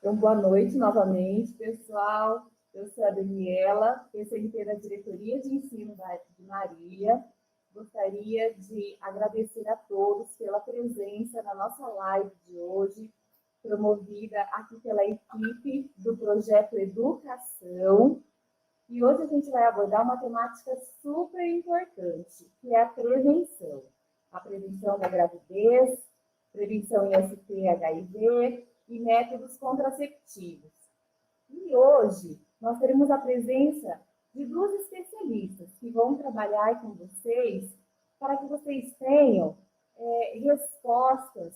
Então, boa noite novamente, pessoal. Eu sou a Daniela, PCNP da Diretoria de Ensino de Marília. Gostaria de agradecer a todos pela presença na nossa live de hoje, promovida aqui pela equipe do Projeto Educação. E hoje a gente vai abordar uma temática super importante, que é a prevenção. A prevenção da gravidez, prevenção em ST, HIV e métodos contraceptivos. E hoje nós teremos a presença de duas especialistas que vão trabalhar com vocês para que vocês tenham respostas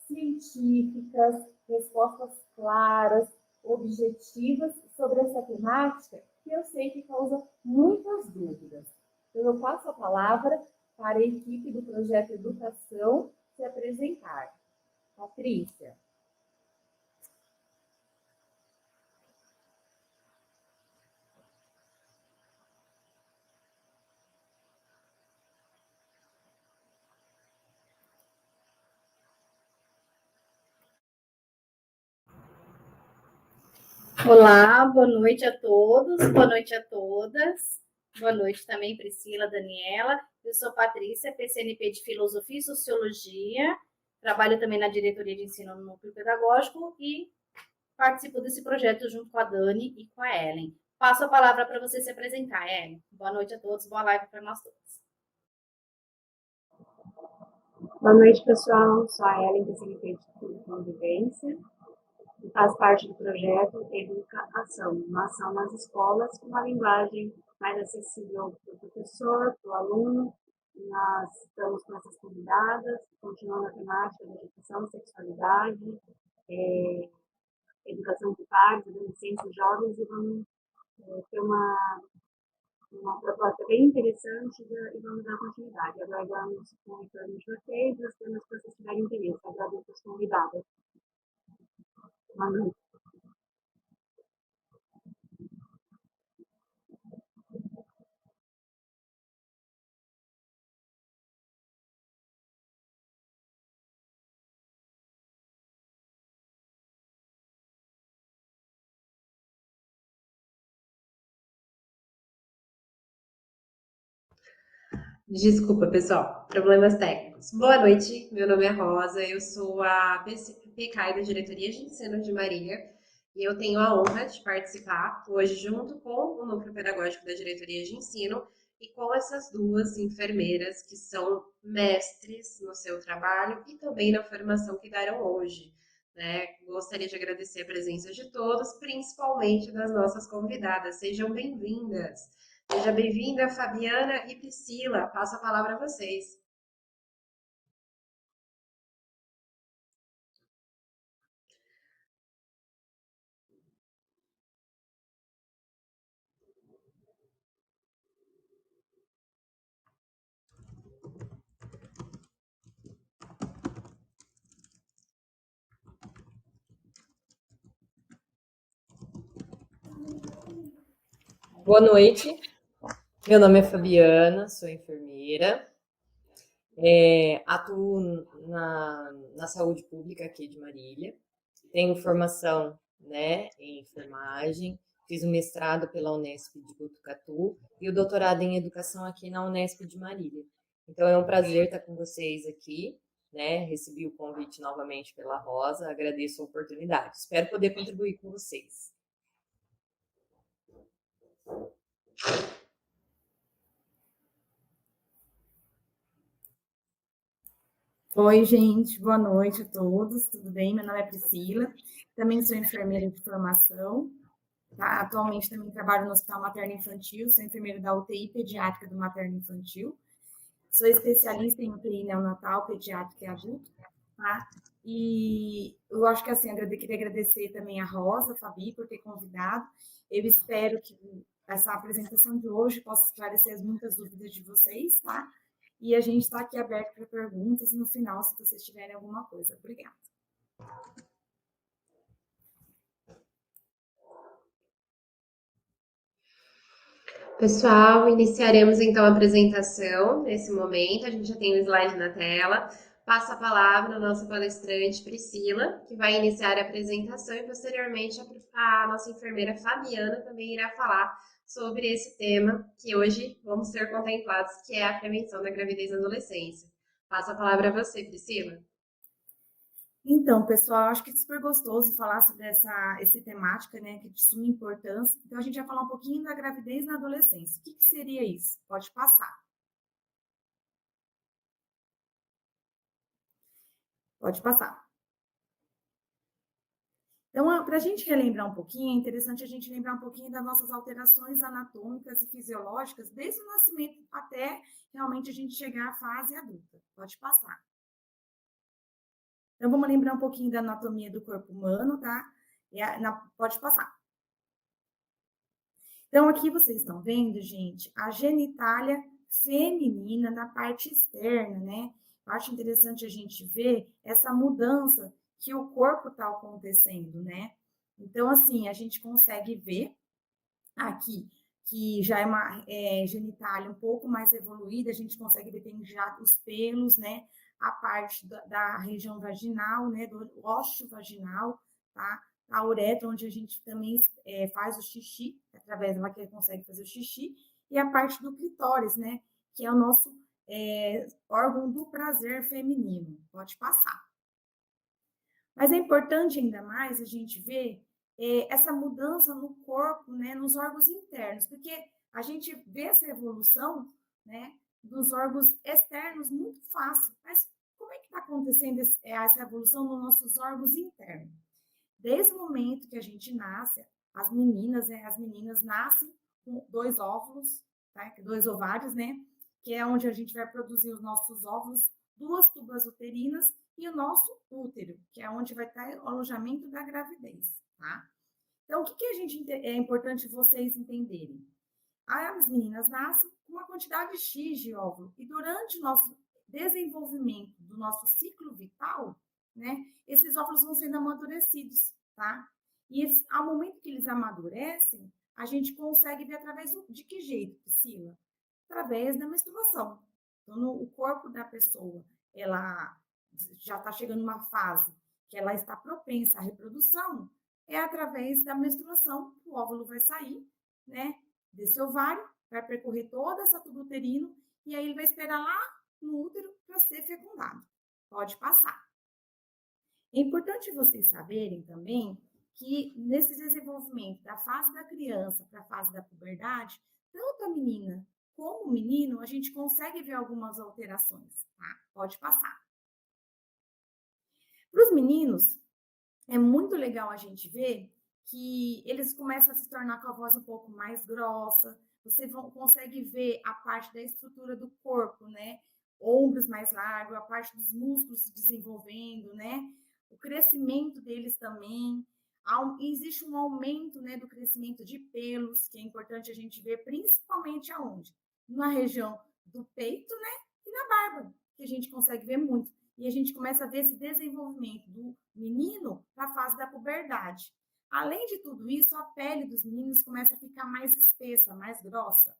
científicas, respostas claras, objetivas sobre essa temática que eu sei que causa muitas dúvidas. Então, eu passo a palavra para a equipe do Projeto Educação se apresentar. Patrícia. Olá, boa noite a todos, boa noite a todas. Boa noite também, Priscila, Daniela. Eu sou Patrícia, PCNP de Filosofia e Sociologia. Trabalho também na Diretoria de Ensino no Núcleo Pedagógico e participo desse projeto junto com a Dani e com a Ellen. Passo a palavra para você se apresentar, Ellen. Boa noite a todos, boa live para nós todos. Boa noite, pessoal. Sou a Ellen, PCNP de Convivência. E faz parte do projeto Educação, uma ação nas escolas com uma linguagem mais acessível para o professor, para o aluno. Nós estamos com essas convidadas, continuando a temática da educação, sexualidade, educação de pares, adolescentes e jovens, e vamos ter uma proposta bem interessante e vamos dar continuidade. Aguardamos com o retorno de vocês e os temas que vocês tiverem interesse. Agradeço as convidadas. Boa noite. Desculpa, pessoal, problemas técnicos. Boa noite, meu nome é Rosa, eu sou a PCAI da Diretoria de Ensino de Marília e eu tenho a honra de participar hoje junto com o Núcleo Pedagógico da Diretoria de Ensino e com essas duas enfermeiras que são mestres no seu trabalho e também na formação que darão hoje, né? Gostaria de agradecer a presença de todos, principalmente das nossas convidadas. Sejam bem-vindas. Seja bem-vinda, Fabiana e Priscila. Passo a palavra a vocês. Boa noite, meu nome é Fabiana, sou enfermeira, atuo na saúde pública aqui de Marília, tenho formação, né, em enfermagem, fiz o mestrado pela Unesp de Botucatu e o doutorado em educação aqui na Unesp de Marília. Então é um prazer estar com vocês aqui, né, recebi o convite novamente pela Rosa, agradeço a oportunidade, espero poder contribuir com vocês. Oi, gente, boa noite a todos, tudo bem? Meu nome é Priscila, também sou enfermeira de formação, tá? Atualmente também trabalho no Hospital Materno Infantil, sou enfermeira da UTI Pediátrica do Materno Infantil, sou especialista em UTI neonatal, pediátrica e adulto, tá? E eu acho que assim, eu queria agradecer também a Rosa, a Fabi, por ter convidado. Eu espero que essa apresentação de hoje possa esclarecer muitas dúvidas de vocês, tá? E a gente está aqui aberto para perguntas no final, se vocês tiverem alguma coisa. Obrigada. Pessoal, iniciaremos então a apresentação nesse momento. A gente já tem o slide na tela. passo a palavra à nossa palestrante Priscila, que vai iniciar a apresentação e posteriormente a nossa enfermeira Fabiana também irá falar sobre esse tema que hoje vamos ser contemplados, que é a prevenção da gravidez na adolescência. Passo a palavra a você, Priscila. Então, pessoal, acho que é super gostoso falar sobre essa temática, né, que é de suma importância. Então, a gente vai falar um pouquinho da gravidez na adolescência. O que seria isso? Pode passar. Pode passar. Então, para a gente relembrar um pouquinho, é interessante a gente lembrar um pouquinho das nossas alterações anatômicas e fisiológicas, desde o nascimento até realmente a gente chegar à fase adulta. Pode passar. Então, vamos lembrar um pouquinho da anatomia do corpo humano, tá? Pode passar. Então, aqui vocês estão vendo, gente, a genitália feminina na parte externa, né? Eu acho interessante a gente ver essa mudança que o corpo está acontecendo, né? Então, assim, a gente consegue ver aqui que já é uma genitália um pouco mais evoluída, a gente consegue ver tem já os pelos, né? A parte da região vaginal, né? Do ósseo vaginal, tá? A uretra, onde a gente também faz o xixi, através dela que ele consegue fazer o xixi, e a parte do clitóris, né? Que é o nosso órgão do prazer feminino. Pode passar. Mas é importante ainda mais a gente ver essa mudança no corpo, né, nos órgãos internos, porque a gente vê essa evolução, né, dos órgãos externos muito fácil. Mas como é que está acontecendo essa evolução nos nossos órgãos internos? Desde o momento que a gente nasce, as meninas nascem com 2 óvulos, tá? 2 ovários, né? Que é onde a gente vai produzir os nossos óvulos, 2 tubas uterinas e o nosso útero, que é onde vai estar o alojamento da gravidez, tá? Então, o que é importante vocês entenderem? As meninas nascem com uma quantidade X de óvulo e durante o nosso desenvolvimento do nosso ciclo vital, né, esses óvulos vão sendo amadurecidos, tá? E ao momento que eles amadurecem, a gente consegue ver através de que jeito, Priscila? Através da menstruação. Então, o corpo da pessoa, ela já está chegando numa fase que ela está propensa à reprodução, é através da menstruação que o óvulo vai sair, né, desse ovário, vai percorrer toda essa tuba uterino e aí ele vai esperar lá no útero para ser fecundado. Pode passar. É importante vocês saberem também que nesse desenvolvimento da fase da criança para a fase da puberdade, tanto a menina como o menino, a gente consegue ver algumas alterações, tá? Pode passar. Para os meninos, é muito legal a gente ver que eles começam a se tornar com a voz um pouco mais grossa, você consegue ver a parte da estrutura do corpo, né? Ombros mais largos, a parte dos músculos se desenvolvendo, né? O crescimento deles também. Existe um aumento, né, do crescimento de pelos, que é importante a gente ver, principalmente aonde? Na região do peito, né? E na barba, que a gente consegue ver muito. E a gente começa a ver esse desenvolvimento do menino na fase da puberdade. Além de tudo isso, a pele dos meninos começa a ficar mais espessa, mais grossa.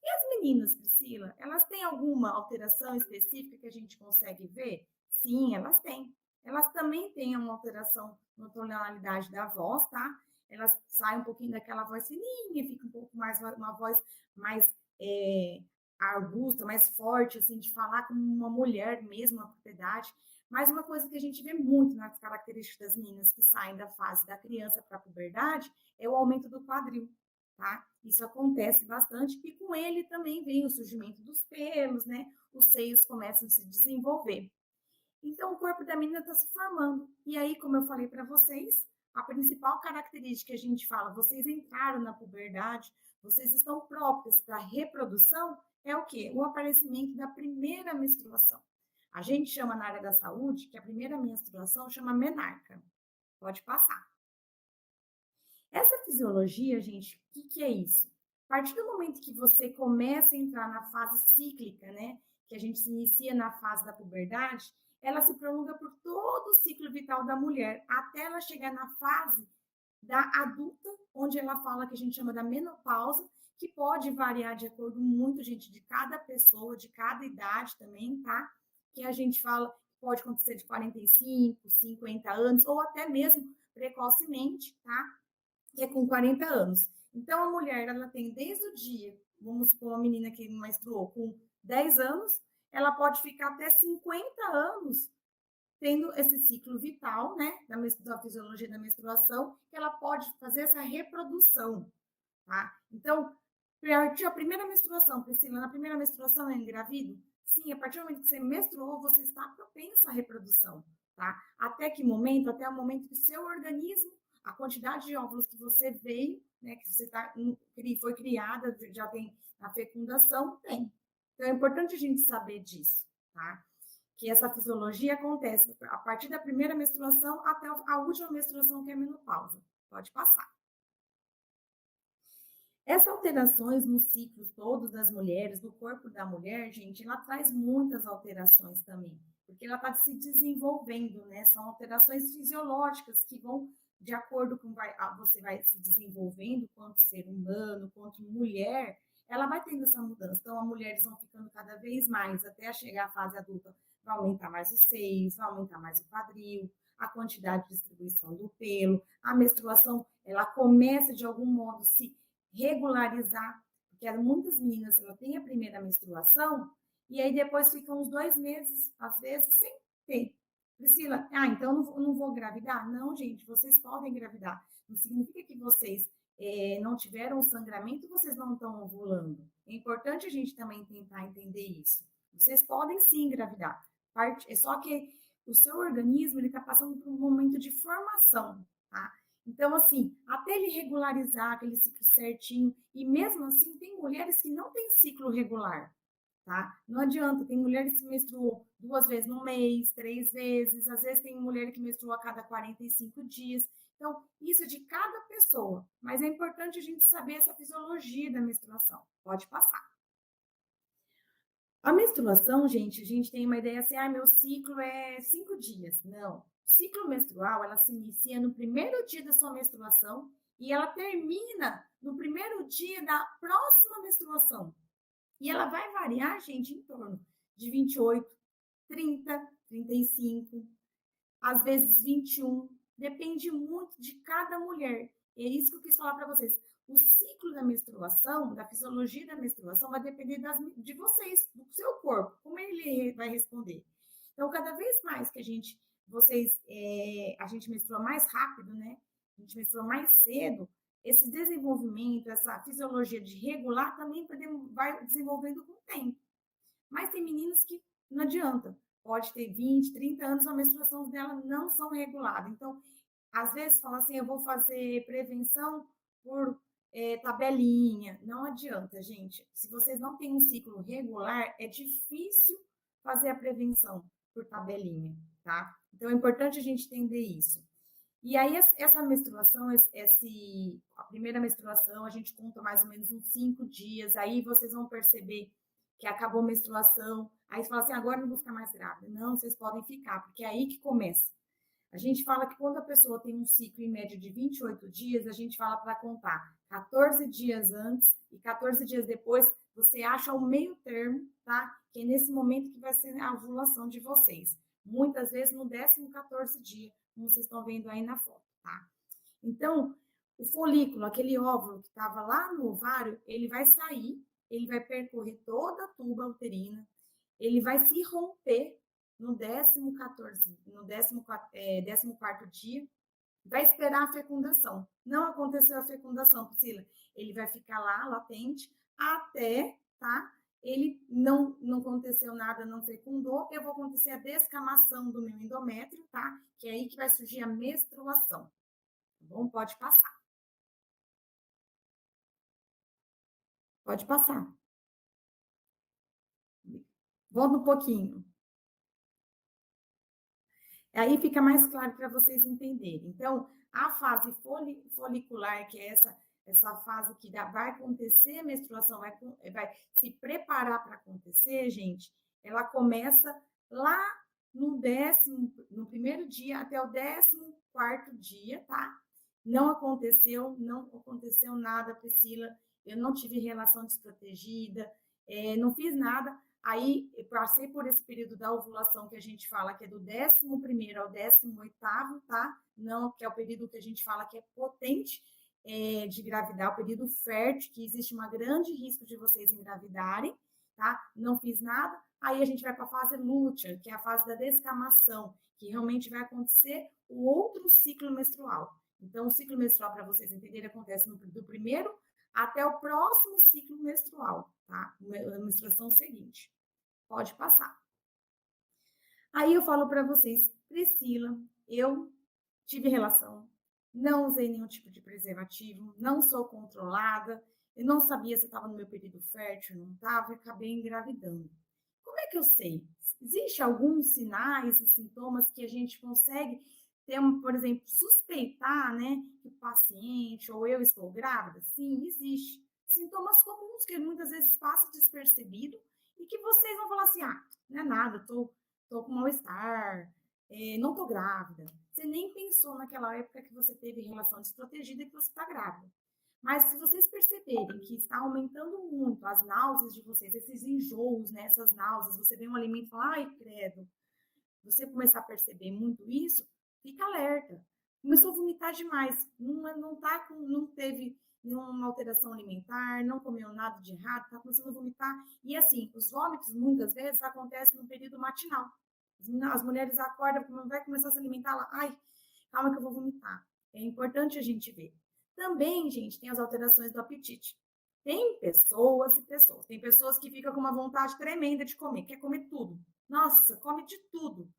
E as meninas, Priscila, elas têm alguma alteração específica que a gente consegue ver? Sim, elas têm. Elas também têm uma alteração na tonalidade da voz, tá? Elas saem um pouquinho daquela voz fininha, fica um pouco mais, uma voz mais arbusta, mais forte, assim, de falar como uma mulher mesmo, na propriedade. Mas uma coisa que a gente vê muito nas características das meninas que saem da fase da criança para a puberdade é o aumento do quadril, tá? Isso acontece bastante e com ele também vem o surgimento dos pelos, né? Os seios começam a se desenvolver. Então, o corpo da menina está se formando. E aí, como eu falei para vocês, a principal característica que a gente fala, vocês entraram na puberdade, vocês estão próprios para reprodução, é o quê? O aparecimento da primeira menstruação. A gente chama na área da saúde que a primeira menstruação chama menarca. Pode passar. Essa fisiologia, gente, o que é isso? A partir do momento que você começa a entrar na fase cíclica, né? Que a gente se inicia na fase da puberdade, ela se prolonga por todo o ciclo vital da mulher, até ela chegar na fase da adulta, onde ela fala que a gente chama da menopausa, que pode variar de acordo muito, gente, de cada pessoa, de cada idade também, tá? Que a gente fala pode acontecer de 45, 50 anos, ou até mesmo precocemente, tá? Que é com 40 anos. Então, a mulher, ela tem desde o dia, vamos supor, uma menina que menstruou com 10 anos, ela pode ficar até 50 anos tendo esse ciclo vital, né, da fisiologia da menstruação, que ela pode fazer essa reprodução, tá? Então, a primeira menstruação, Priscila, na primeira menstruação eu engravido? Sim, a partir do momento que você menstruou, você está propensa à reprodução, tá? Até que momento? Até o momento que o seu organismo, a quantidade de óvulos que você veio, né, que você foi criada, já tem a fecundação, tem. Então, é importante a gente saber disso, tá? Que essa fisiologia acontece a partir da primeira menstruação até a última menstruação, que é a menopausa. Pode passar. Essas alterações nos ciclos todos das mulheres, do corpo da mulher, gente, ela traz muitas alterações também, porque ela está se desenvolvendo, né? São alterações fisiológicas que vão de acordo com você vai se desenvolvendo quanto ser humano, quanto mulher, ela vai tendo essa mudança. Então, as mulheres vão ficando cada vez mais, até chegar à fase adulta, vai aumentar mais os seios, vai aumentar mais o quadril, a quantidade de distribuição do pelo, a menstruação, ela começa de algum modo se regularizar, porque muitas meninas, ela tem a primeira menstruação e aí depois ficam uns 2 meses, às vezes, sem ter. Priscila, então não vou engravidar? Não, gente, vocês podem engravidar. Não significa que vocês não tiveram sangramento, vocês não estão ovulando. É importante a gente também tentar entender isso. Vocês podem sim engravidar. É só que o seu organismo está passando por um momento de formação, tá? Então, assim, até ele regularizar aquele ciclo certinho, e mesmo assim, tem mulheres que não têm ciclo regular, tá? Não adianta, tem mulheres que menstruam 2 vezes no mês, 3 vezes, às vezes tem mulher que menstrua a cada 45 dias. Então, isso é de cada pessoa, mas é importante a gente saber essa fisiologia da menstruação. Pode passar. A menstruação, gente, a gente tem uma ideia assim, meu ciclo é 5 dias. Não. O ciclo menstrual, ela se inicia no primeiro dia da sua menstruação e ela termina no primeiro dia da próxima menstruação. E ela vai variar, gente, em torno de 28, 30, 35, às vezes 21. Depende muito de cada mulher. É isso que eu quis falar para vocês. O ciclo da menstruação, da fisiologia da menstruação, vai depender de vocês, do seu corpo, como ele vai responder. Então, cada vez mais que a gente menstrua mais rápido, né? A gente menstrua mais cedo, esse desenvolvimento, essa fisiologia de regular também vai desenvolvendo com o tempo. Mas tem meninas que não adianta. Pode ter 20, 30 anos, a menstruação dela não são reguladas. Então, às vezes fala assim, eu vou fazer prevenção por tabelinha. Não adianta, gente. Se vocês não têm um ciclo regular, é difícil fazer a prevenção por tabelinha, tá? Então, é importante a gente entender isso. E aí, essa menstruação, a primeira menstruação, a gente conta mais ou menos uns 5 dias. Aí, vocês vão perceber que acabou a menstruação. Aí, você fala assim, agora não vou ficar mais grávida. Não, vocês podem ficar, porque é aí que começa. A gente fala que quando a pessoa tem um ciclo em média de 28 dias, a gente fala para contar 14 dias antes e 14 dias depois, você acha o meio termo, tá? Que é nesse momento que vai ser a ovulação de vocês. Muitas vezes no 14º dia, como vocês estão vendo aí na foto, tá? Então, o folículo, aquele óvulo que estava lá no ovário, ele vai sair, ele vai percorrer toda a tuba uterina, ele vai se romper no 14º dia, vai esperar a fecundação. Não aconteceu a fecundação, Priscila. Ele vai ficar lá, latente, até, tá? Ele não aconteceu nada, não fecundou, eu vou acontecer a descamação do meu endométrio, tá? Que é aí que vai surgir a menstruação. Tá bom? Pode passar. Pode passar. Volta um pouquinho. Aí fica mais claro para vocês entenderem. Então, a fase folicular, que é essa fase que vai acontecer a menstruação, vai se preparar para acontecer, gente, ela começa lá no primeiro dia até o 14º dia, tá? Não aconteceu nada, Priscila. Eu não tive relação desprotegida, não fiz nada. Aí, eu passei por esse período da ovulação que a gente fala que é do 11º ao 18º, tá? Não, que é o período que a gente fala que é potente de engravidar, o período fértil, que existe um grande risco de vocês engravidarem, tá? Não fiz nada. Aí a gente vai para a fase lútea, que é a fase da descamação, que realmente vai acontecer o outro ciclo menstrual. Então, o ciclo menstrual, para vocês entenderem, acontece do primeiro até o próximo ciclo menstrual, tá? A menstruação seguinte. Pode passar. Aí eu falo para vocês, Priscila, eu tive relação, não usei nenhum tipo de preservativo, não sou controlada, eu não sabia se estava no meu período fértil, não estava, e acabei engravidando. Como é que eu sei? Existem alguns sinais e sintomas que a gente consegue ter, por exemplo, suspeitar, né, que o paciente ou eu estou grávida? Sim, existe. Sintomas comuns que muitas vezes passam despercebido e que vocês vão falar assim, não é nada, tô com mal-estar, não tô grávida. Você nem pensou naquela época que você teve relação desprotegida e que você está grávida. Mas se vocês perceberem que está aumentando muito as náuseas de vocês, esses enjoos, né, essas náuseas, você vê um alimento e fala, ai, credo, você começar a perceber muito isso, fica alerta. Começou a vomitar demais, não teve nenhuma alteração alimentar, não comeu nada de errado, está começando a vomitar. E assim, os vômitos muitas vezes acontecem no período matinal. As mulheres acordam, vai começar a se alimentar, lá, ai, calma que eu vou vomitar. É importante a gente ver. Também, gente, tem as alterações do apetite. Tem pessoas e pessoas. Tem pessoas que ficam com uma vontade tremenda de comer, quer comer tudo. Nossa, come de tudo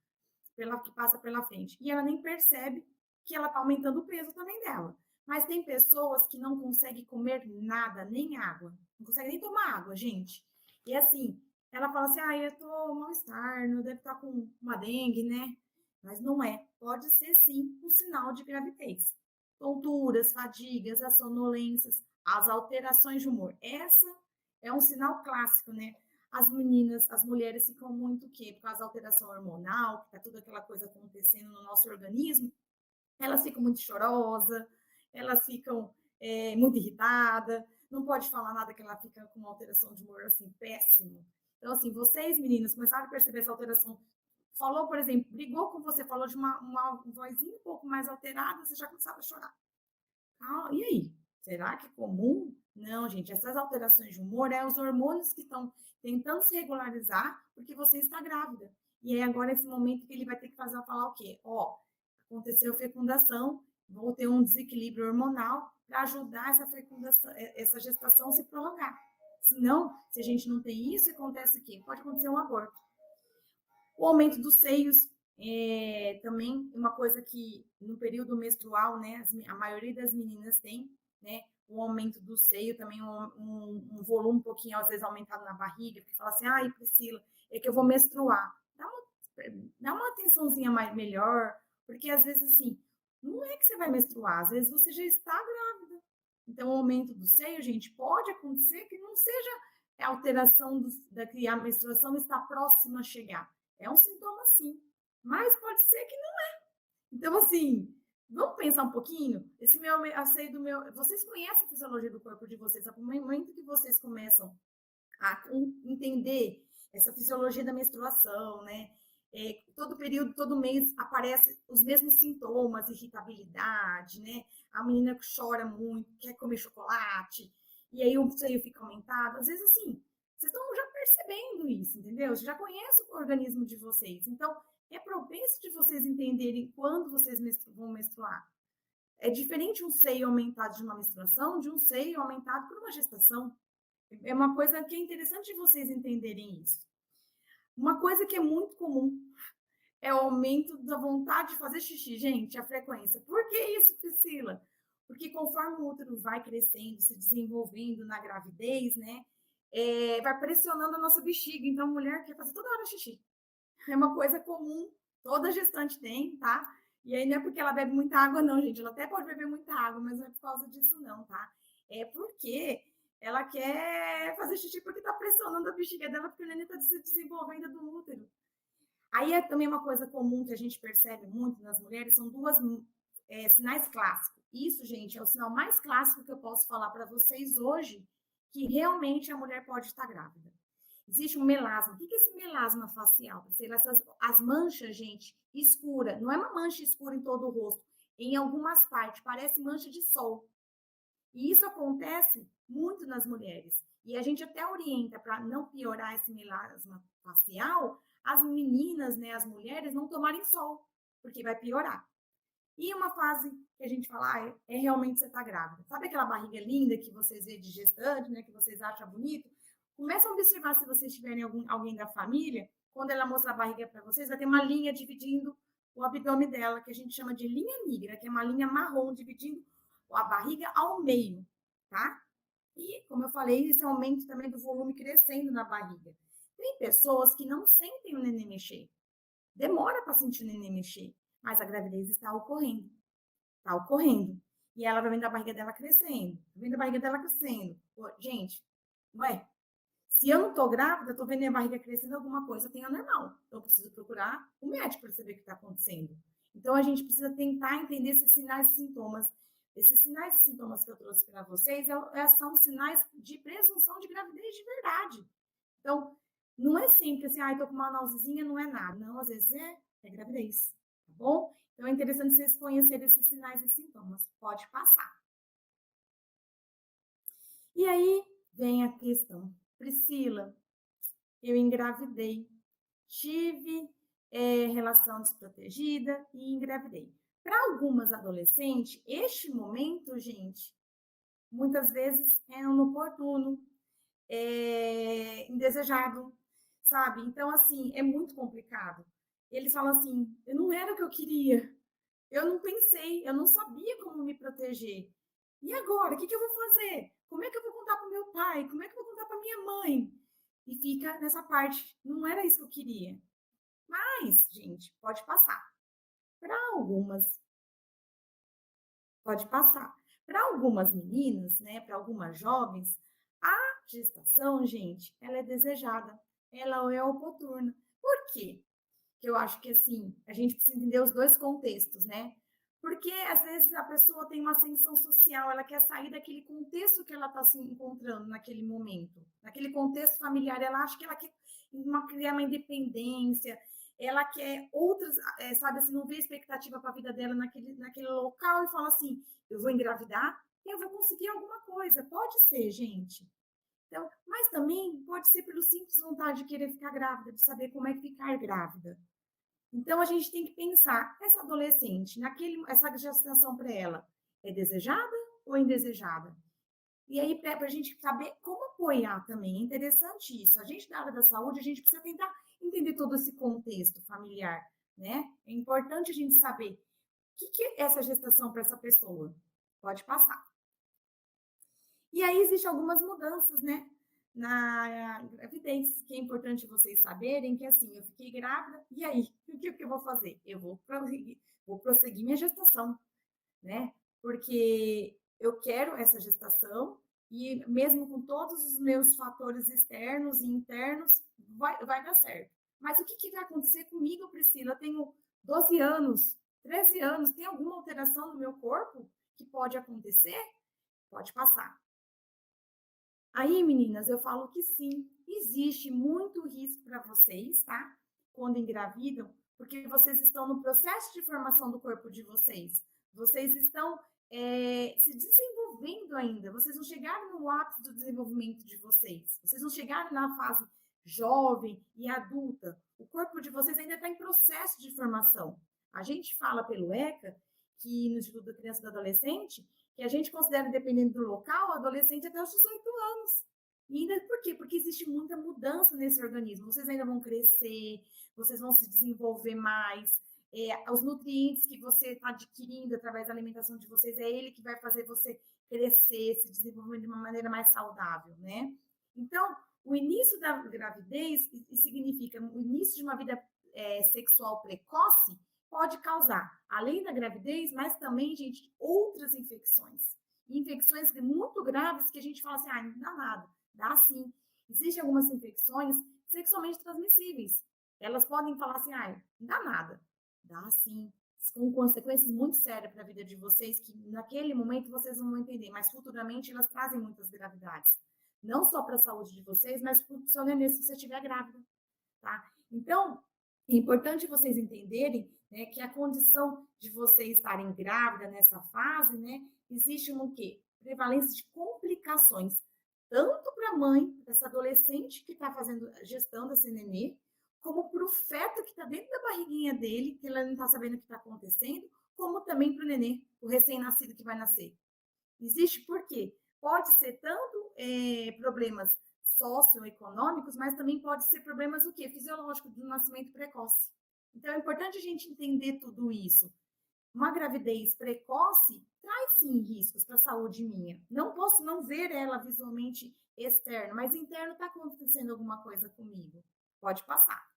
que passa pela frente. E ela nem percebe que ela está aumentando o peso também dela. Mas tem pessoas que não conseguem comer nada, nem água. Não conseguem nem tomar água, gente. E assim, ela fala assim, eu tô mal-estar, não deve estar com uma dengue, né? Mas não é. Pode ser, sim, um sinal de gravidez. Tonturas, fadigas, as sonolências, as alterações de humor. Essa é um sinal clássico, né? As meninas, as mulheres ficam muito o quê? Por causa da alteração hormonal, que tá toda aquela coisa acontecendo no nosso organismo, elas ficam muito chorosas, elas ficam muito irritadas, não pode falar nada que ela fica com uma alteração de humor, assim, péssimo. Então, assim, vocês, meninas, começaram a perceber essa alteração. Falou, por exemplo, brigou com você, falou de uma vozinha um pouco mais alterada, você já começava a chorar. E aí? Será que é comum? Não, gente, essas alterações de humor é os hormônios que estão tentando se regularizar porque você está grávida. E aí agora esse momento que ele vai ter que falar o quê? Aconteceu fecundação, vou ter um desequilíbrio hormonal para ajudar essa fecundação, essa gestação se prolongar. Senão, se a gente não tem isso, acontece o quê? Pode acontecer um aborto. O aumento dos seios também é uma coisa que no período menstrual, né, a maioria das meninas tem, né, o aumento do seio, também um volume um pouquinho, às vezes, aumentado na barriga, porque fala assim, Priscila, é que eu vou menstruar. Dá uma atençãozinha melhor, porque às vezes, assim, não é que você vai menstruar, às vezes você já está grávida. Então, o aumento do seio, gente, pode acontecer que não seja a alteração que a menstruação está próxima a chegar. É um sintoma, sim, mas pode ser que não é. Então, assim, vamos pensar um pouquinho? Esse asseio do meu... Vocês conhecem a fisiologia do corpo de vocês, no momento que vocês começam a entender essa fisiologia da menstruação, né? Todo período, todo mês aparecem os mesmos sintomas, irritabilidade, né? A menina chora muito, quer comer chocolate, e aí o seio fica aumentado. Às vezes, assim, vocês estão já percebendo isso, entendeu? Você já conhece o organismo de vocês. Então, é propenso de vocês entenderem quando vocês vão menstruar. É diferente um seio aumentado de uma menstruação de um seio aumentado por uma gestação. É uma coisa que é interessante de vocês entenderem isso. Uma coisa que é muito comum é o aumento da vontade de fazer xixi. Gente, a frequência. Por que isso, Priscila? Porque conforme o útero vai crescendo, se desenvolvendo na gravidez, né? Vai pressionando a nossa bexiga. Então, a mulher quer fazer toda hora xixi. É uma coisa comum, toda gestante tem, tá? E aí não é porque ela bebe muita água, não, gente. Ela até pode beber muita água, mas não é por causa disso, não, tá? É porque ela quer fazer xixi porque tá pressionando a bexiga dela, porque o neném tá se desenvolvendo do útero. Aí é também uma coisa comum que a gente percebe muito nas mulheres, são duas sinais clássicos. Isso, gente, é o sinal mais clássico que eu posso falar para vocês hoje, que realmente a mulher pode estar grávida. existe um melasma. O que é esse melasma facial? As manchas, gente, escura. Não é uma mancha escura em todo o rosto. Em algumas partes, parece mancha de sol. E isso acontece muito nas mulheres. E a gente até orienta para não piorar esse melasma facial, as meninas, né, as mulheres, não tomarem sol, porque vai piorar. E uma fase que a gente fala, é realmente você está grávida. Sabe aquela barriga linda que vocês vê de gestante, né, que vocês acham bonito? Começa a observar se vocês tiverem alguém da família, quando ela mostra a barriga para vocês, vai ter uma linha dividindo o abdômen dela, que a gente chama de linha negra, que é uma linha marrom dividindo a barriga ao meio, tá? E, como eu falei, esse aumento também do volume crescendo na barriga. Tem pessoas que não sentem o neném mexer. Demora para sentir o neném mexer, mas a gravidez está ocorrendo. Está ocorrendo. E ela vai vendo a barriga dela crescendo. Vai vendo a barriga dela crescendo. Pô, gente, ué, se eu não estou grávida, estou vendo minha barriga crescendo, alguma coisa tem anormal. Então, eu preciso procurar um médico para saber o que está acontecendo. Então, a gente precisa tentar entender esses sinais e sintomas. Esses sinais e sintomas que eu trouxe para vocês são sinais de presunção de gravidez de verdade. Então, não é sempre assim, estou com uma náuseazinha, não é nada. Não, às vezes é gravidez, tá bom? Então, é interessante vocês conhecerem esses sinais e sintomas. Pode passar. E aí, vem a questão. Priscila, eu engravidei. Tive relação desprotegida e engravidei. Para algumas adolescentes, este momento, gente, muitas vezes é inoportuno, indesejado, sabe? Então, assim, é muito complicado. Eles falam assim, não era o que eu queria, eu não pensei, eu não sabia como me proteger. E agora, o que eu vou fazer? Como é que eu vou contar para o meu pai? Como é que eu vou contar para minha mãe? E fica nessa parte, não era isso que eu queria. Mas, gente, pode passar. Para algumas, pode passar. Para algumas meninas, né, para algumas jovens, a gestação, gente, ela é desejada, ela é oportuna. Por quê? Que eu acho que, assim, a gente precisa entender os dois contextos, né? Porque, às vezes, a pessoa tem uma ascensão social, ela quer sair daquele contexto que ela está se encontrando naquele momento. Naquele contexto familiar, ela acha que ela quer criar uma independência, ela quer outras, sabe, assim, não vê expectativa para a vida dela naquele local e fala assim, eu vou engravidar e eu vou conseguir alguma coisa. Pode ser, gente. Então, mas também pode ser pelo simples vontade de querer ficar grávida, de saber como é ficar grávida. Então, a gente tem que pensar, essa adolescente, essa gestação para ela, é desejada ou indesejada? E aí, para a gente saber como apoiar também, é interessante isso. A gente, da área da saúde, a gente precisa tentar entender todo esse contexto familiar, né? É importante a gente saber o que é essa gestação para essa pessoa. Pode passar. E aí, existem algumas mudanças, né? Na gravidez, que é importante vocês saberem que, assim, eu fiquei grávida, e aí? O que eu vou fazer? Eu vou prosseguir minha gestação, né? Porque eu quero essa gestação e mesmo com todos os meus fatores externos e internos, vai dar certo. Mas o que vai acontecer comigo, Priscila? Eu tenho 12 anos, 13 anos, tem alguma alteração no meu corpo que pode acontecer? Pode passar. Aí, meninas, eu falo que sim, existe muito risco para vocês, tá? Quando engravidam, porque vocês estão no processo de formação do corpo de vocês. Vocês estão se desenvolvendo ainda. Vocês não chegaram no ápice do desenvolvimento de vocês. Vocês não chegaram na fase jovem e adulta. O corpo de vocês ainda está em processo de formação. A gente fala pelo ECA, que no Instituto da Criança e do Adolescente, que a gente considera, dependendo do local, adolescente até os 18 anos. E ainda por quê? Porque existe muita mudança nesse organismo. Vocês ainda vão crescer, vocês vão se desenvolver mais. Os nutrientes que você está adquirindo através da alimentação de vocês, é ele que vai fazer você crescer, se desenvolver de uma maneira mais saudável, né? Então, o início da gravidez significa o início de uma vida sexual precoce, pode causar, além da gravidez, mas também, gente, outras infecções. Infecções muito graves que a gente fala assim, não dá nada. Dá sim. Existem algumas infecções sexualmente transmissíveis. Elas podem falar assim, não dá nada. Dá sim. Com consequências muito sérias para a vida de vocês, que naquele momento vocês não vão entender, mas futuramente elas trazem muitas gravidades. não só para a saúde de vocês, mas para o seu nenê se você estiver grávida, tá? Então, é importante vocês entenderem, né, que a condição de vocês estarem grávida nessa fase, né, existe um quê? Prevalência de complicações, tanto para a mãe, dessa adolescente que está gestando esse nenê, como para o feto que está dentro da barriguinha dele, que ela não está sabendo o que está acontecendo, como também para o nenê, o recém-nascido que vai nascer. Existe por quê? Pode ser tanto problemas socioeconômicos, mas também pode ser problemas o quê? Fisiológicos, do nascimento precoce. Então, é importante a gente entender tudo isso. Uma gravidez precoce traz, sim, riscos para a saúde minha. Não posso não ver ela visualmente externo, mas interno está acontecendo alguma coisa comigo. Pode passar.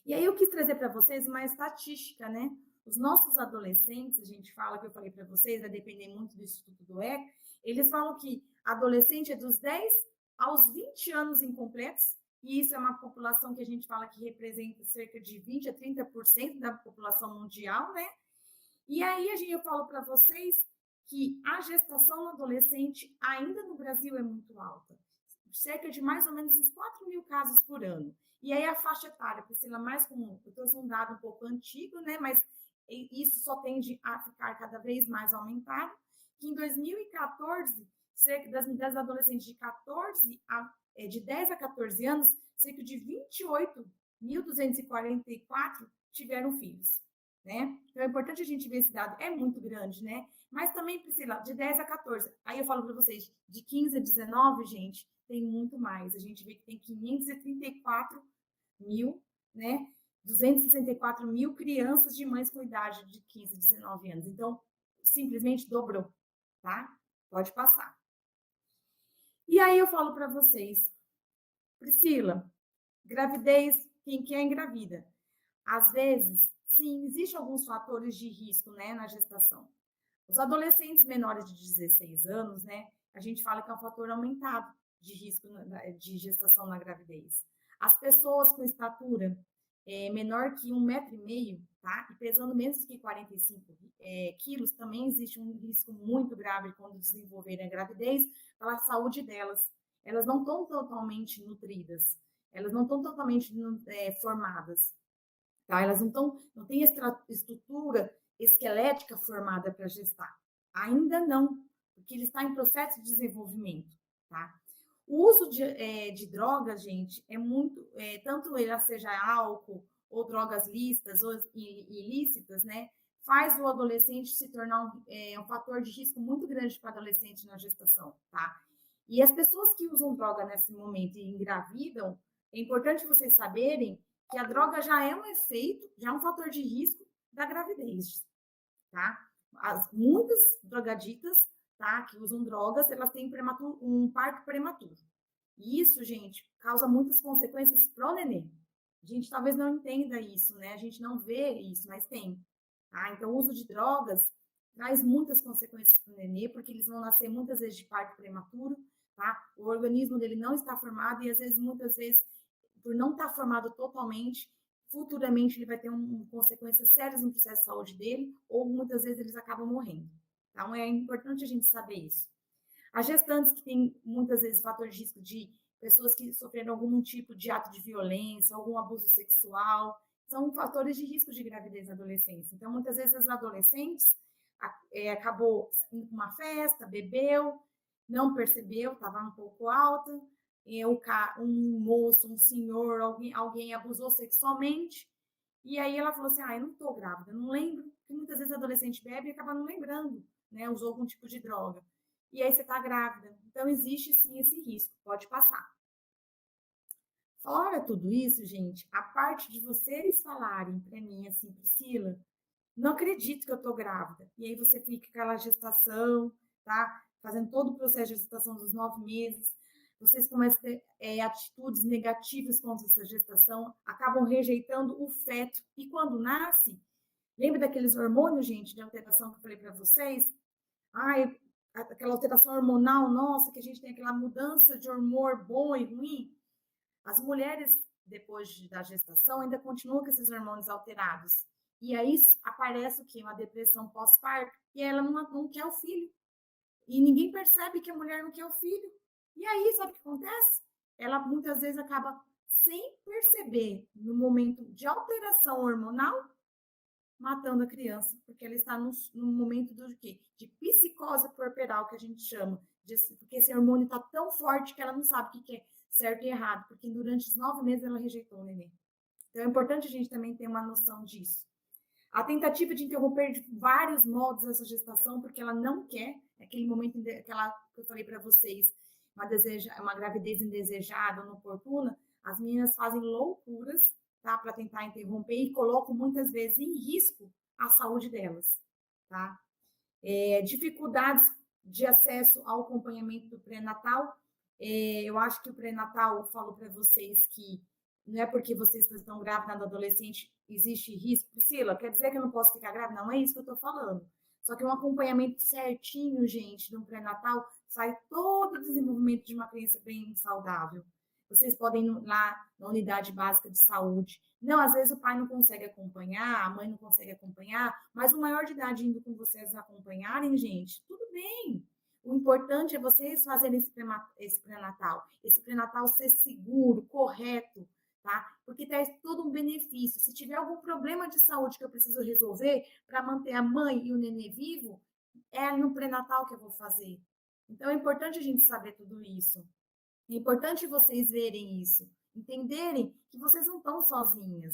E aí eu quis trazer para vocês uma estatística, né? Os nossos adolescentes, a gente fala, que eu falei para vocês, vai depender muito do Instituto do ECA, eles falam que adolescente é dos 10 aos 20 anos incompletos, e isso é uma população que a gente fala que representa cerca de 20 a 30% da população mundial, né? E aí eu falo para vocês que a gestação no adolescente ainda no Brasil é muito alta, cerca de mais ou menos uns 4.000 casos por ano. E aí a faixa etária, Priscila, mais comum, eu trouxe um dado um pouco antigo, né, mas isso só tende a ficar cada vez mais aumentado, que em 2014, cerca das adolescentes de 10 a 14 anos, cerca de 28.244 tiveram filhos, né? Então é importante a gente ver esse dado, é muito grande, né? Mas também, Priscila, de 10 a 14, aí eu falo para vocês, de 15 a 19, gente, tem muito mais. A gente vê que tem 534 mil, né? 264 mil crianças de mães com idade de 15 a 19 anos. Então, simplesmente dobrou, tá? Pode passar. E aí eu falo para vocês, Priscila, gravidez, quem quer engravida. Às vezes, sim, existem alguns fatores de risco, né, na gestação. Os adolescentes menores de 16 anos, né, a gente fala que é um fator aumentado de risco de gestação na gravidez. As pessoas com estatura menor que 1,5 m, tá? E pesando menos que 45 quilos, também existe um risco muito grave quando desenvolverem a gravidez pela saúde delas. Elas não estão totalmente nutridas, elas não estão totalmente formadas, tá? Elas não têm estrutura esquelética formada para gestar. Ainda não, porque ele está em processo de desenvolvimento, tá? O uso de drogas, gente, é muito, tanto ele seja álcool ou drogas lícitas ou ilícitas, né? Faz o adolescente se tornar um fator de risco muito grande para o adolescente na gestação, tá? E as pessoas que usam droga nesse momento e engravidam, é importante vocês saberem que a droga já é um efeito, já é um fator de risco da gravidez, tá? Muitas drogaditas, tá, que usam drogas, elas têm um parto prematuro. E isso, gente, causa muitas consequências pro nenê. A gente talvez não entenda isso, né? A gente não vê isso, mas tem. Tá? Então, o uso de drogas traz muitas consequências pro nenê, porque eles vão nascer muitas vezes de parto prematuro, tá? O organismo dele não está formado e, às vezes, muitas vezes, por não estar formado totalmente, futuramente ele vai ter consequências sérias no processo de saúde dele, ou muitas vezes eles acabam morrendo. Então, é importante a gente saber isso. As gestantes que têm, muitas vezes, fator de risco de pessoas que sofreram algum tipo de ato de violência, algum abuso sexual, são fatores de risco de gravidez na adolescência. Então, muitas vezes, as adolescentes acabou indo para uma festa, bebeu, não percebeu, estava um pouco alta, um moço, um senhor, alguém abusou sexualmente, e aí ela falou assim, eu não estou grávida, não lembro, porque muitas vezes a adolescente bebe e acaba não lembrando, né, usou algum tipo de droga, e aí você está grávida. Então, existe sim esse risco, pode passar. Fora tudo isso, gente, a parte de vocês falarem para mim assim, Priscila, não acredito que eu estou grávida, e aí você fica com aquela gestação, tá, fazendo todo o processo de gestação dos 9 meses, vocês começam a ter atitudes negativas contra essa gestação, acabam rejeitando o feto. E quando nasce, lembra daqueles hormônios, gente, de alteração que eu falei para vocês? Aquela alteração hormonal nossa, que a gente tem aquela mudança de hormônio bom e ruim. As mulheres, depois da gestação, ainda continuam com esses hormônios alterados. E aí aparece o quê? Uma depressão pós-parto. E ela não quer o filho. e ninguém percebe que a mulher não quer o filho. E aí, sabe o que acontece? Ela muitas vezes acaba sem perceber, no momento de alteração hormonal, matando a criança, porque ela está num momento do quê? De psicose puerperal, que a gente chama, porque esse hormônio está tão forte que ela não sabe o que é certo e errado, porque durante os 9 meses ela rejeitou o neném. Então é importante a gente também ter uma noção disso. A tentativa de interromper de vários modos essa gestação, porque ela não quer, aquele momento aquela que eu falei para vocês, uma gravidez indesejada, não oportuna, as meninas fazem loucuras, tá, para tentar interromper e colocam muitas vezes em risco a saúde delas, tá? Dificuldades de acesso ao acompanhamento do pré-natal. Eu acho que o pré-natal, eu falo para vocês que não é porque vocês estão grávidas na adolescente, existe risco. Priscila, quer dizer que eu não posso ficar grávida? Não é isso que eu estou falando. Só que um acompanhamento certinho, gente, de um pré-natal, sai todo o desenvolvimento de uma criança bem saudável. Vocês podem ir lá na unidade básica de saúde. Não, às vezes o pai não consegue acompanhar, a mãe não consegue acompanhar, mas o maior de idade indo com vocês acompanharem, gente, tudo bem. O importante é vocês fazerem esse pré-natal. Esse pré-natal ser seguro, correto, tá? Porque traz todo um benefício. Se tiver algum problema de saúde que eu preciso resolver para manter a mãe e o nenê vivo, é no pré-natal que eu vou fazer. Então é importante a gente saber tudo isso. É importante vocês verem isso, entenderem que vocês não estão sozinhas.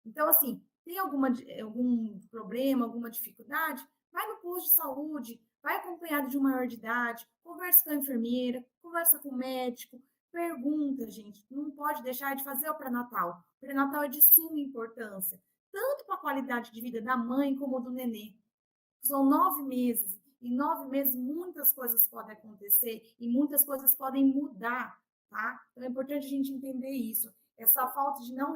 Então, assim, tem algum problema, alguma dificuldade? Vai no posto de saúde, vai acompanhado de um maior de idade, conversa com a enfermeira, conversa com o médico, pergunta, gente. Não pode deixar de fazer o pré-natal. O pré-natal é de suma importância, tanto para a qualidade de vida da mãe como do nenê. São 9 meses. Em 9 meses, muitas coisas podem acontecer e muitas coisas podem mudar, tá? Então, é importante a gente entender isso. Essa falta de não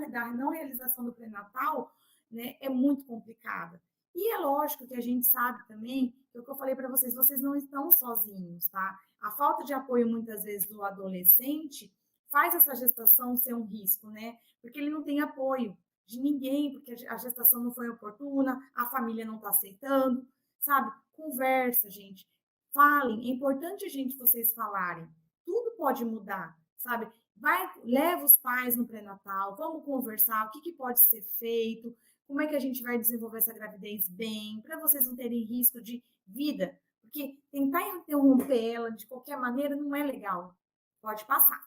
realização do pré-natal, né, é muito complicada. E é lógico que a gente sabe também, que é o que eu falei para vocês, vocês não estão sozinhos, tá? A falta de apoio, muitas vezes, do adolescente faz essa gestação ser um risco, né? Porque ele não tem apoio de ninguém, porque a gestação não foi oportuna, a família não está aceitando, sabe? Conversa, gente. Falem. É importante, gente, vocês falarem. Tudo pode mudar, sabe? Leva os pais no pré-natal, vamos conversar, o que pode ser feito, como é que a gente vai desenvolver essa gravidez bem, para vocês não terem risco de vida, porque tentar interromper ela de qualquer maneira não é legal. Pode passar.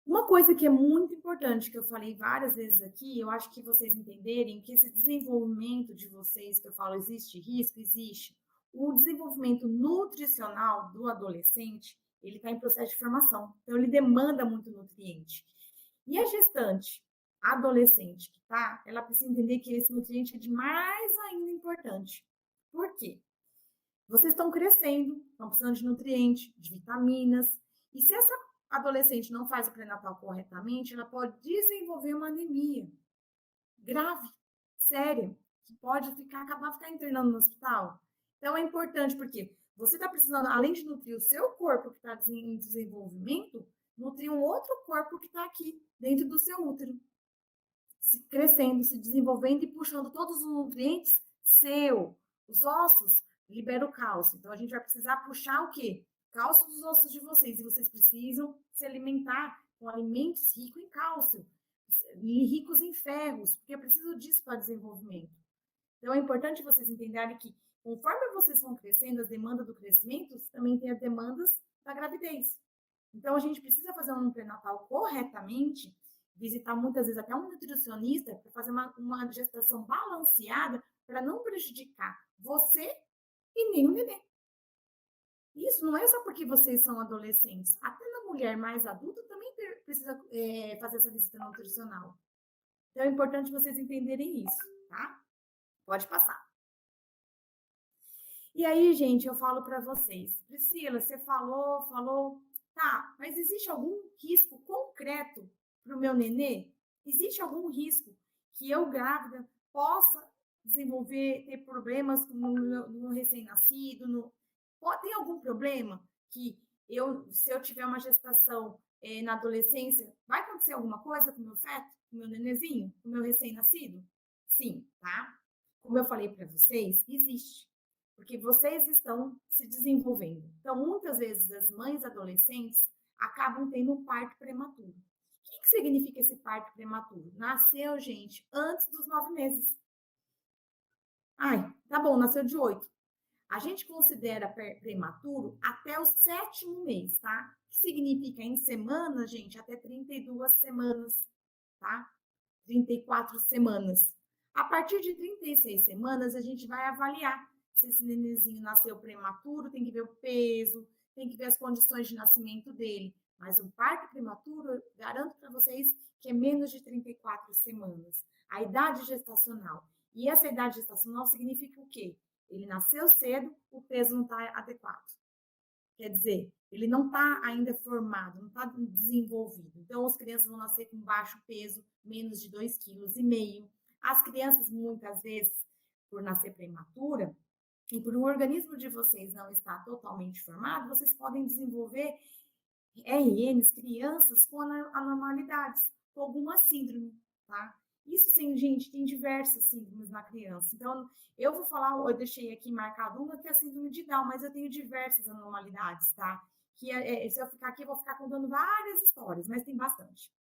Uma coisa que é muito importante, que eu falei várias vezes aqui, eu acho que vocês entenderem que esse desenvolvimento de vocês, que eu falo, existe risco, existe. O desenvolvimento nutricional do adolescente, ele está em processo de formação, então ele demanda muito nutriente. E a gestante, a adolescente que tá, ela precisa entender que esse nutriente é de mais ainda importante. Por quê? Vocês estão crescendo, estão precisando de nutrientes, de vitaminas, e se essa adolescente não faz o pré-natal corretamente, ela pode desenvolver uma anemia grave, séria, que pode acabar internando no hospital. Então é importante porque você está precisando, além de nutrir o seu corpo que está em desenvolvimento, nutrir um outro corpo que está aqui, dentro do seu útero, se crescendo, se desenvolvendo e puxando todos os nutrientes seu. Os ossos liberam o cálcio. Então a gente vai precisar puxar o quê? Cálcio dos ossos de vocês. E vocês precisam se alimentar com alimentos ricos em cálcio, ricos em ferros, porque eu preciso disso para desenvolvimento. Então é importante vocês entenderem que conforme vocês vão crescendo, as demandas do crescimento também tem as demandas da gravidez. Então a gente precisa fazer um pré-natal corretamente, visitar muitas vezes até um nutricionista para fazer uma gestação balanceada para não prejudicar você e nem o neném. Isso não é só porque vocês são adolescentes. Até na mulher mais adulta também precisa fazer essa visita nutricional. Então é importante vocês entenderem isso, tá? Pode passar. E aí, gente, eu falo para vocês. Priscila, você falou. Tá, mas existe algum risco concreto para o meu nenê? Existe algum risco que eu, grávida, possa desenvolver, ter problemas no recém-nascido? Tem algum problema que se eu tiver uma gestação na adolescência, vai acontecer alguma coisa com o meu feto, com o meu nenenzinho, com o meu recém-nascido? Sim, tá? Como eu falei para vocês, existe. porque vocês estão se desenvolvendo. Então, muitas vezes, as mães adolescentes acabam tendo um parto prematuro. O que significa esse parto prematuro? Nasceu, gente, antes dos 9 meses. Ai, tá bom, nasceu de 8. A gente considera prematuro até o 7º mês, tá? Que significa em semanas, gente, até 32 semanas, tá? 34 semanas. A partir de 36 semanas, a gente vai avaliar se esse nenenzinho nasceu prematuro, tem que ver o peso, tem que ver as condições de nascimento dele. Mas o parto prematuro, garanto para vocês que é menos de 34 semanas. A idade gestacional. E essa idade gestacional significa o quê? Ele nasceu cedo, o peso não está adequado. Quer dizer, ele não está ainda formado, não está desenvolvido. Então, as crianças vão nascer com baixo peso, menos de 2,5 kg. As crianças, muitas vezes, por nascer prematura, e por o organismo de vocês não estar totalmente formado, vocês podem desenvolver RNs, crianças com anormalidades, com alguma síndrome, tá? Isso, sim, gente, tem diversas síndromes na criança. Então, eu vou falar, eu deixei aqui marcado uma que é a síndrome de Down, mas eu tenho diversas anormalidades, tá? Se eu ficar aqui, eu vou ficar contando várias histórias, mas tem bastante.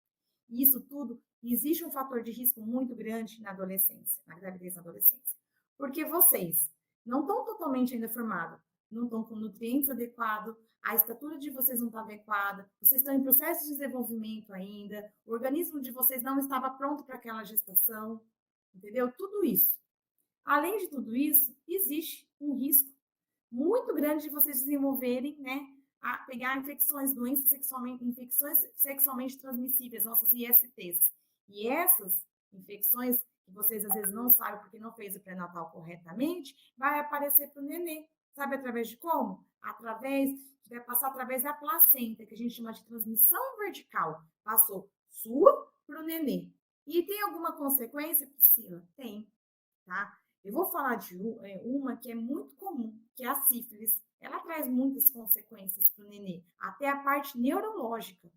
E isso tudo, existe um fator de risco muito grande na adolescência, na gravidez na adolescência. Porque vocês não estão totalmente ainda formados, não estão com nutrientes adequados, a estatura de vocês não está adequada, vocês estão em processo de desenvolvimento ainda, o organismo de vocês não estava pronto para aquela gestação, entendeu? Tudo isso. Além de tudo isso, existe um risco muito grande de vocês desenvolverem, né, a pegar infecções, infecções sexualmente transmissíveis, nossas ISTs. E essas infecções, que vocês às vezes não sabem porque não fez o pré-natal corretamente, vai aparecer para o nenê. Sabe através de como? Vai passar através da placenta, que a gente chama de transmissão vertical. Passou sua para o nenê. E tem alguma consequência, Priscila? Tem, tá? Eu vou falar de uma que é muito comum, que é a sífilis. Ela traz muitas consequências para o nenê, até a parte neurológica.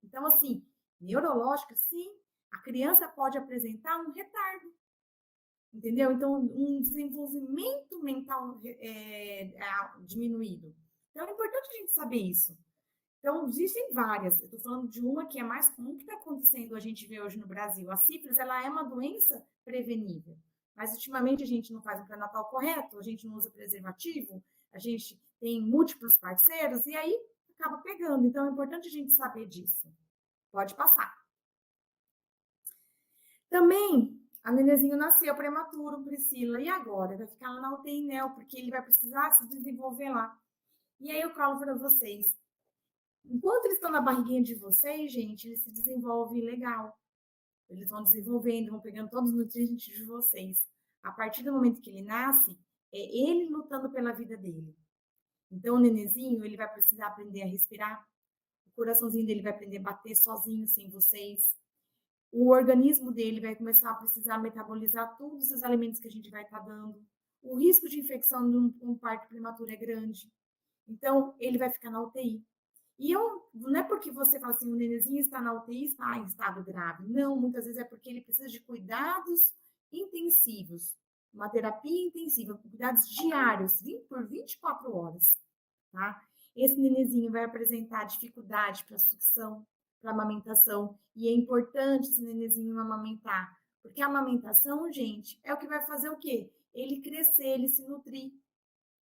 Então, assim, neurológica, sim, a criança pode apresentar um retardo, entendeu? Então, um desenvolvimento mental diminuído. Então, é importante a gente saber isso. Então, existem várias. Eu estou falando de uma que é mais comum que está acontecendo, a gente vê hoje no Brasil. A sífilis, ela é uma doença prevenível. Mas, ultimamente, a gente não faz o pré-natal correto, a gente não usa preservativo, a gente tem múltiplos parceiros, e aí acaba pegando. Então, é importante a gente saber disso. Pode passar. Também, a nenenzinho nasceu prematuro, Priscila, e agora? Vai ficar lá na UTI, né? Porque ele vai precisar se desenvolver lá. E aí eu falo para vocês, enquanto eles estão na barriguinha de vocês, gente, eles se desenvolvem legal. Eles vão desenvolvendo, vão pegando todos os nutrientes de vocês. A partir do momento que ele nasce, é ele lutando pela vida dele. Então, o nenenzinho, ele vai precisar aprender a respirar. O coraçãozinho dele vai aprender a bater sozinho, sem vocês. O organismo dele vai começar a precisar metabolizar todos os alimentos que a gente vai estar dando. O risco de infecção num parto prematuro é grande. Então, ele vai ficar na UTI. E não é porque você fala assim, o nenenzinho está na UTI, está em estado grave. Não, muitas vezes é porque ele precisa de cuidados intensivos, uma terapia intensiva, cuidados diários, por 24 horas, tá? Esse nenenzinho vai apresentar dificuldade para sucção, para amamentação, e é importante esse nenenzinho amamentar, porque a amamentação, gente, é o que vai fazer o quê? Ele crescer, ele se nutrir,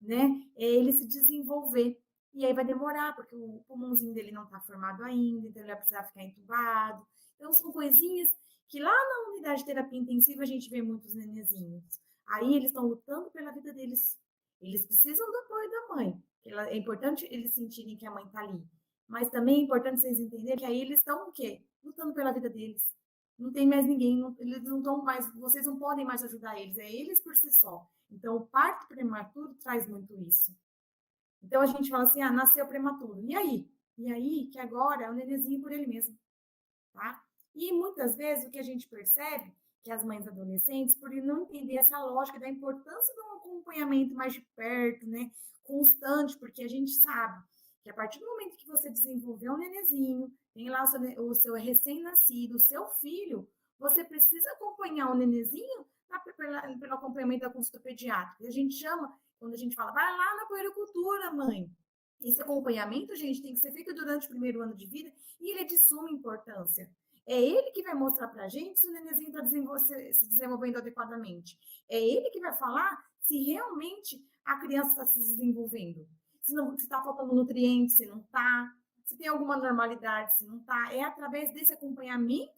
né? É ele se desenvolver. E aí vai demorar, porque o pulmãozinho dele não está formado ainda, então ele vai precisar ficar entubado. Então, são coisinhas que lá na unidade de terapia intensiva a gente vê muitos nenenzinhos. Aí eles estão lutando pela vida deles. Eles precisam do apoio da mãe. É importante eles sentirem que a mãe está ali. Mas também é importante vocês entenderem que aí eles estão o quê? Lutando pela vida deles. Não tem mais ninguém, eles não estão mais, vocês não podem mais ajudar eles, é eles por si só. Então, o parto prematuro traz muito isso. Então, a gente fala assim, nasceu prematuro. E aí? E aí, que agora é o nenenzinho por ele mesmo, tá? E muitas vezes o que a gente percebe, que as mães adolescentes, por não entender essa lógica da importância de um acompanhamento mais de perto, né? Constante, porque a gente sabe que a partir do momento que você desenvolver um nenenzinho, tem lá o seu recém-nascido, o seu filho, você precisa acompanhar o nenenzinho pelo acompanhamento da consulta pediátrica. A gente chama, quando a gente fala, vai lá na puericultura, mãe. Esse acompanhamento, gente, tem que ser feito durante o primeiro ano de vida e ele é de suma importância. É ele que vai mostrar para a gente se o nenenzinho está se desenvolvendo adequadamente. É ele que vai falar se realmente a criança está se desenvolvendo. Se está faltando nutrientes, se não está. Se tem alguma normalidade, se não está. É através desse acompanhamento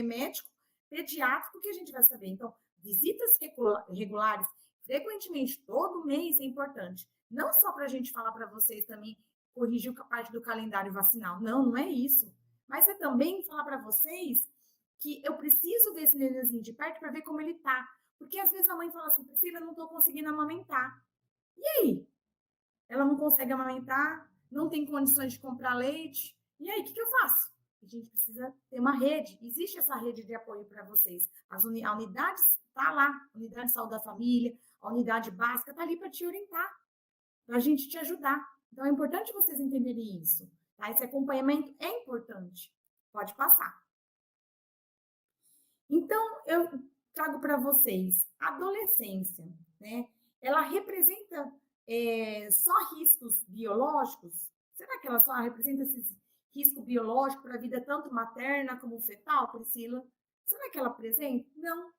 médico, pediátrico, que a gente vai saber. Então, visitas regulares, frequentemente, todo mês, é importante. Não só para a gente falar para vocês também, corrigir a parte do calendário vacinal. Não, não é isso. Mas é também falar para vocês que eu preciso ver esse nenenzinho de perto para ver como ele tá. Porque às vezes a mãe fala assim, Priscila, eu não estou conseguindo amamentar. E aí? Ela não consegue amamentar, não tem condições de comprar leite. E aí, o que eu faço? A gente precisa ter uma rede. Existe essa rede de apoio para vocês. A unidade está lá, a unidade de saúde da família, a unidade básica está ali para te orientar, para a gente te ajudar. Então, é importante vocês entenderem isso. Tá? Esse acompanhamento é importante. Pode passar. Então, eu trago para vocês a adolescência, né? Ela representa só riscos biológicos? Será que ela só representa esse risco biológico para a vida tanto materna como fetal, Priscila? Será que ela apresenta? Não.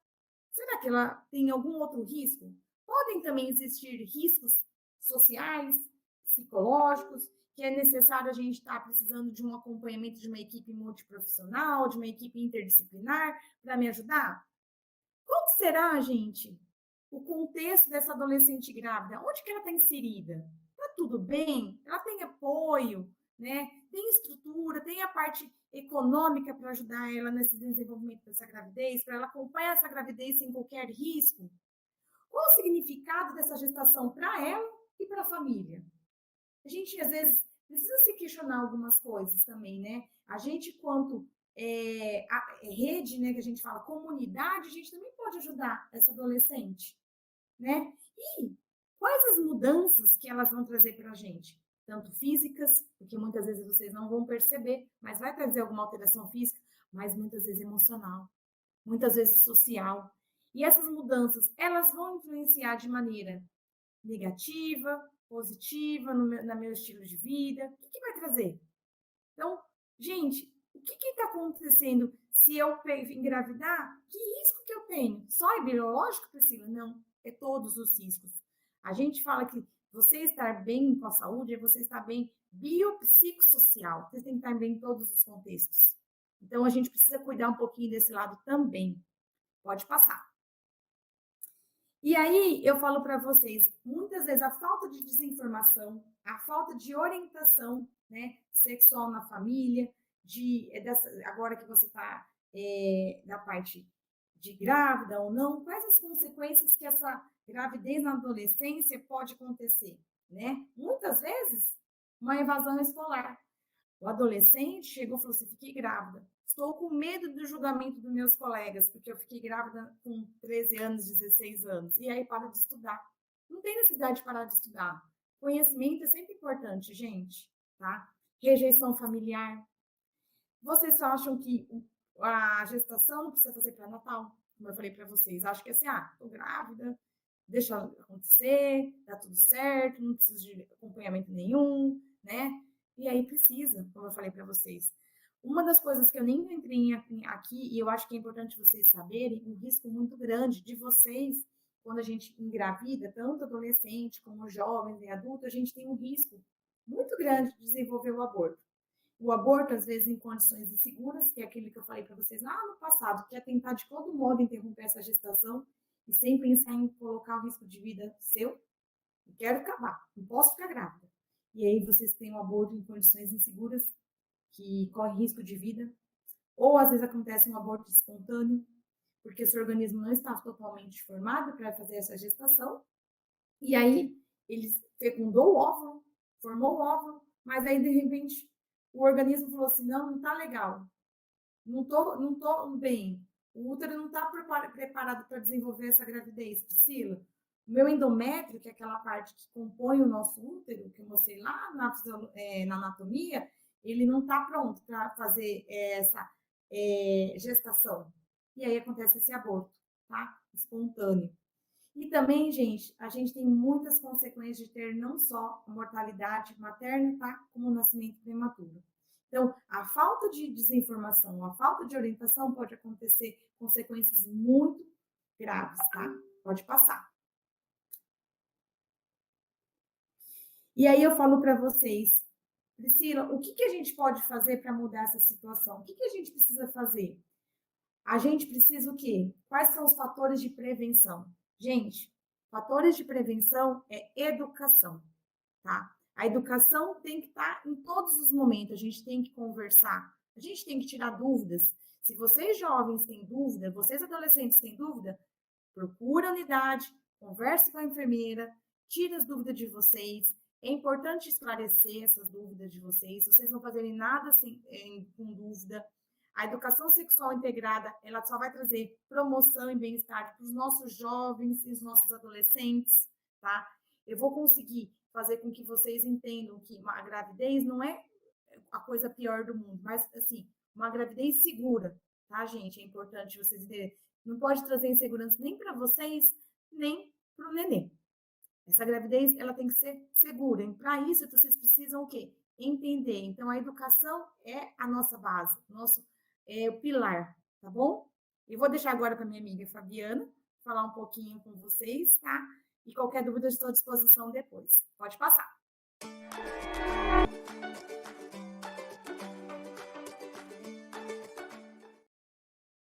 Será que ela tem algum outro risco? Podem também existir riscos sociais, psicológicos, que é necessário a gente estar precisando de um acompanhamento de uma equipe multiprofissional, de uma equipe interdisciplinar para me ajudar? Qual será, gente, o contexto dessa adolescente grávida? Onde que ela está inserida? Está tudo bem? Ela tem apoio, né? Tem estrutura, tem a parte econômica para ajudar ela nesse desenvolvimento dessa gravidez, para ela acompanhar essa gravidez sem qualquer risco? Qual o significado dessa gestação para ela e para a família? A gente, às vezes, precisa se questionar algumas coisas também, né? A gente, quanto a rede, né, que a gente fala, comunidade, a gente também pode ajudar essa adolescente, né? E quais as mudanças que elas vão trazer para a gente? Tanto físicas, porque muitas vezes vocês não vão perceber, mas vai trazer alguma alteração física, mas muitas vezes emocional, muitas vezes social. E essas mudanças, elas vão influenciar de maneira negativa, positiva, no meu estilo de vida. O que vai trazer? Então, gente, o que está acontecendo se eu engravidar? Que risco que eu tenho? Só é biológico, Priscila? Não, é todos os riscos. A gente fala que você estar bem com a saúde é você estar bem biopsicossocial. Você tem que estar bem em todos os contextos. Então, a gente precisa cuidar um pouquinho desse lado também. Pode passar. E aí, eu falo para vocês, muitas vezes a falta de desinformação, a falta de orientação, né, sexual na família, agora que você está da parte de grávida ou não, quais as consequências que essa gravidez na adolescência pode acontecer, né? Muitas vezes, uma evasão escolar. O adolescente chegou e falou assim, fiquei grávida. Estou com medo do julgamento dos meus colegas, porque eu fiquei grávida com 13 anos, 16 anos. E aí para de estudar. Não tem necessidade de parar de estudar. Conhecimento é sempre importante, gente, tá? Rejeição familiar. Vocês acham que a gestação não precisa fazer pré-natal? Como eu falei para vocês. Acho que assim, tô grávida, deixa acontecer, tá tudo certo, não preciso de acompanhamento nenhum, né? E aí precisa, como eu falei para vocês. Uma das coisas que eu nem entrei aqui, e eu acho que é importante vocês saberem, um risco muito grande de vocês, quando a gente engravida, tanto adolescente como jovens e adultos, a gente tem um risco muito grande de desenvolver o aborto. O aborto, às vezes, em condições inseguras, que é aquele que eu falei para vocês lá no passado, que é tentar de todo modo interromper essa gestação e sem pensar em colocar o risco de vida seu. Eu quero acabar, não posso ficar grávida. E aí vocês têm um aborto em condições inseguras, que corre risco de vida, ou às vezes acontece um aborto espontâneo, porque o seu organismo não está totalmente formado para fazer essa gestação, e aí ele fecundou o óvulo, formou o óvulo, mas aí de repente o organismo falou assim, não tá legal, não tô bem, o útero não está preparado para desenvolver essa gravidez, Priscila. O meu endométrio, que é aquela parte que compõe o nosso útero, que eu mostrei lá na anatomia, ele não está pronto para fazer essa gestação. E aí acontece esse aborto. tá? Espontâneo. E também, gente, a gente tem muitas consequências de ter não só a mortalidade materna, tá? Como o nascimento prematuro. Então, a falta de desinformação, a falta de orientação pode acontecer consequências muito graves, tá? Pode passar. E aí eu falo para vocês, Priscila, o que a gente pode fazer para mudar essa situação? O que a gente precisa fazer? A gente precisa o quê? Quais são os fatores de prevenção? Gente, fatores de prevenção é educação, tá? A educação tem que estar em todos os momentos, a gente tem que conversar, a gente tem que tirar dúvidas. Se vocês jovens têm dúvida, vocês adolescentes têm dúvida, procura a unidade, converse com a enfermeira, tire as dúvidas de vocês. É importante esclarecer essas dúvidas de vocês, se vocês não fazerem nada com dúvida. A educação sexual integrada, ela só vai trazer promoção e bem-estar para os nossos jovens e os nossos adolescentes, tá? Eu vou conseguir fazer com que vocês entendam que a gravidez não é a coisa pior do mundo, mas, assim, uma gravidez segura, tá, gente? É importante vocês entenderem. Não pode trazer insegurança nem para vocês, nem para o neném. Essa gravidez, ela tem que ser segura. E para isso, vocês precisam o quê? Entender. Então, a educação é a nossa base, o pilar, tá bom? Eu vou deixar agora para minha amiga Fabiana falar um pouquinho com vocês, tá? E qualquer dúvida, eu estou à disposição depois. Pode passar.